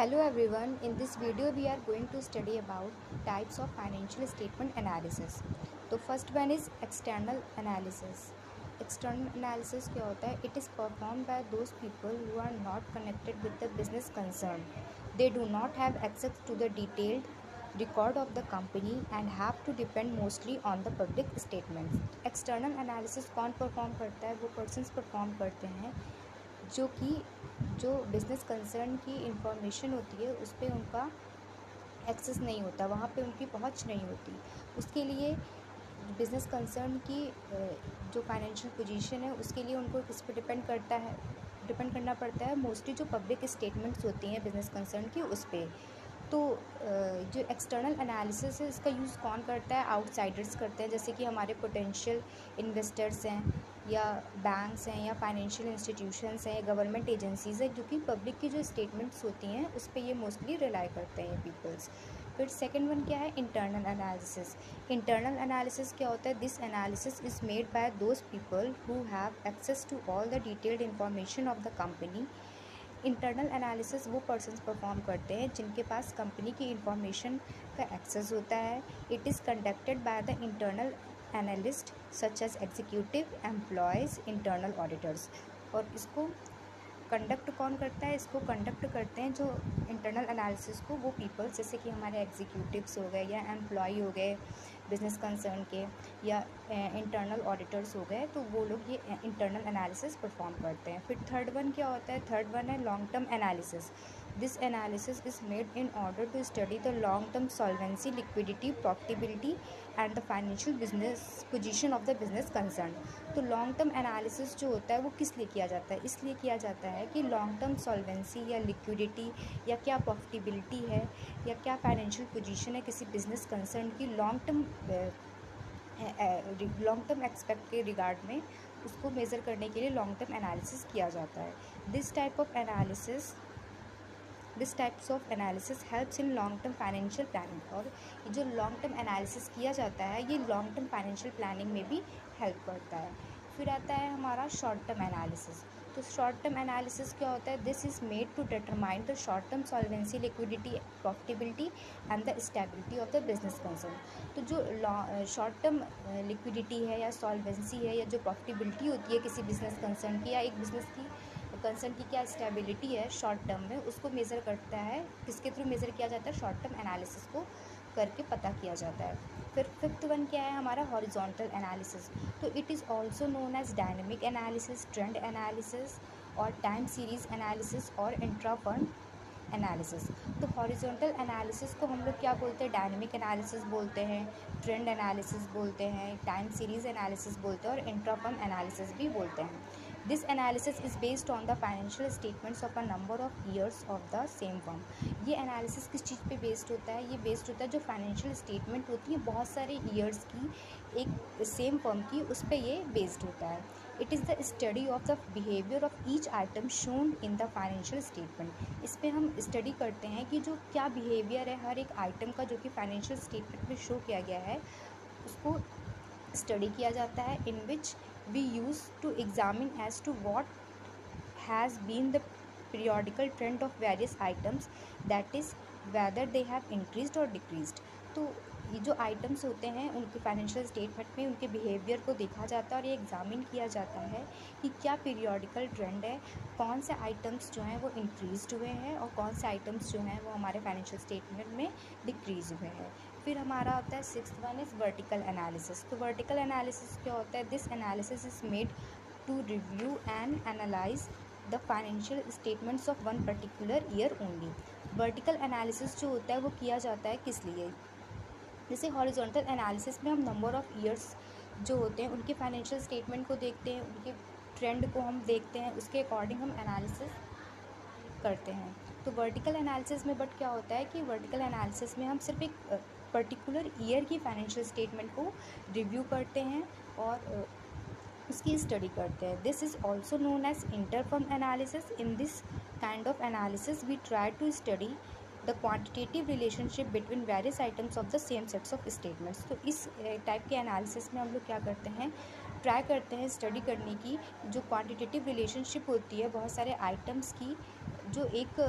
Hello everyone, in this video we are going to study about types of financial statement analysis. तो first one is external analysis. External analysis क्या होता है? It is performed by those people who are not connected with the business concern. They do not have access to the detailed record of the company and have to depend mostly on the public statements. External analysis कौन perform करता है? वो persons perform करते हैं जो business concern की information होती है उस पर उनका एक्सेस नहीं होता, वहाँ पे उनकी पहुँच नहीं होती। उसके लिए बिज़नेस कंसर्न की जो फाइनेंशियल पोजीशन है उसके लिए उनको किस पे डिपेंड करना पड़ता है, मोस्टली जो पब्लिक स्टेटमेंट्स होती हैं बिज़नेस कंसर्न की उस पर। तो जो एक्सटर्नल एनालिसिस है इसका यूज़ कौन करता है? आउटसाइडर्स करते हैं, जैसे कि हमारे पोटेंशियल इन्वेस्टर्स हैं या बैंक्स हैं या फाइनेंशियल इंस्टीट्यूशंस हैं या गवर्नमेंट एजेंसीज़ हैं, जो कि पब्लिक की जो स्टेटमेंट्स होती हैं उस पर ये मोस्टली रिलाई करते हैं पीपल्स। फिर सेकंड वन क्या है? Internal analysis. इंटरनल एनालिसिस क्या होता है? This analysis is made by those people who have access to all the detailed information of the company. Internal analysis वो पर्सन्स परफॉर्म करते हैं जिनके पास कंपनी की इंफॉर्मेशन का एक्सेस होता है। It is conducted by the internal analyst such as executive employees, internal auditors. और इसको कंडक्ट कौन करता है? इसको कंडक्ट करते हैं जो इंटरनल एनालिसिस को, वो पीपल्स जैसे कि हमारे एग्जीक्यूटिव्स हो गए या एम्प्लॉय हो गए बिज़नेस कंसर्न के, या इंटरनल ऑडिटर्स हो गए, तो वो लोग ये इंटरनल एनालिसिस परफॉर्म करते हैं। फिर थर्ड वन क्या होता है? थर्ड वन है long term analysis. This analysis is made in order to study the long term solvency, liquidity, profitability and the financial business position of the business concern. तो long term analysis जो होता है वो किस लिए किया जाता है? इसलिए किया जाता है कि लॉन्ग टर्म सॉल्वेंसी या लिक्विडिटी या क्या प्रॉफिटेबिलिटी है या क्या फाइनेंशियल पोजीशन है किसी बिज़नेस कंसर्न की लॉन्ग टर्म एक्सपेक्ट के रिगार्ड में, उसको मेज़र करने के लिए लॉन्ग टर्म एनालिसिस किया जाता है। This types of analysis helps in long term financial planning. और जो लॉन्ग टर्म एनालिसिस किया जाता है ये लॉन्ग टर्म फाइनेंशियल प्लानिंग में भी हेल्प करता है। फिर आता है हमारा शॉर्ट टर्म एनालिसिस। तो शॉर्ट टर्म एनालिसिस क्या होता है? This is made to determine the short term solvency, liquidity, profitability and the stability of the business concern. तो जो शॉर्ट टर्म लिक्विडिटी है या सॉल्वेंसी है या जो प्रॉफिटेबिलिटी होती है किसी बिज़नेस कंसर्न की या एक बिज़नेस की कंसर्न की क्या स्टेबिलिटी है शॉर्ट टर्म में, उसको मेज़र करता है। किसके थ्रू मेज़र किया जाता है? शॉर्ट टर्म एनालिसिस को करके पता किया जाता है। फिर फिफ्थ वन क्या है हमारा? Horizontal analysis. तो it is also known as dynamic analysis, trend analysis और टाइम सीरीज़ एनालिसिस और इंट्रा फंड एनालिसिस। तो हॉरिजॉन्टल एनालिसिस को हम लोग क्या बोलते हैं? डायनेमिक एनालिसिस बोलते हैं, ट्रेंड एनालिसिस बोलते हैं, टाइम सीरीज़ एनालिसिस बोलते हैं और इंट्रा फंड एनालिसिस भी बोलते हैं। This analysis is based on the financial statements of a number of years of the same firm. ये एनालिसिस किस चीज़ पे बेस्ड होता है? ये बेस्ड होता है जो फाइनेंशियल स्टेटमेंट होती है बहुत सारे ईयर्स की एक सेम फर्म की, उस पर ये बेस्ड होता है। It is the study of the behaviour of each item shown in the financial statement. इस पर हम स्टडी करते हैं कि जो क्या बिहेवियर है हर एक आइटम का जो कि फाइनेंशियल स्टेटमेंट में शो किया गया है, उसको स्टडी किया जाता है। In which we use to examine as to what has been the periodical trend of various items, that is whether they have increased or decreased। तो ये जो आइटम्स होते हैं उनके फाइनेंशियल स्टेटमेंट में उनके बिहेवियर को देखा जाता है और ये एग्जामिन किया जाता है कि क्या पीरियोडिकल ट्रेंड है, कौन से आइटम्स जो हैं वो इंक्रीज हुए हैं और कौन से आइटम्स जो हैं वो हमारे फाइनेंशियल स्टेटमेंट में डिक्रीज हुए हैं। फिर हमारा होता है sixth one is vertical analysis. तो वर्टिकल एनालिसिस क्या होता है? This analysis is made to review and analyse the financial statements of one particular year only. Vertical analysis जो होता है वो किया जाता है किस लिए? जैसे हॉरिजॉन्टल एनालिसिस में हम नंबर ऑफ़ ईयर्स जो होते हैं उनके फाइनेंशियल स्टेटमेंट को देखते हैं, उनके ट्रेंड को हम देखते हैं, उसके अकॉर्डिंग हम एनालिसिस करते हैं। तो वर्टिकल एनालिसिस में बट क्या होता है कि वर्टिकल एनालिसिस में हम सिर्फ एक पर्टिकुलर ईयर की फाइनेंशियल स्टेटमेंट को रिव्यू करते हैं और उसकी स्टडी करते हैं। This is also known as interfirm analysis. In this kind of analysis we try to study the quantitative relationship between various items of the same sets of statements. तो इस type के analysis में हम लोग क्या करते हैं? ट्राई करते हैं स्टडी करने की जो क्वांटिटेटिव रिलेशनशिप होती है बहुत सारे आइटम्स की, जो एक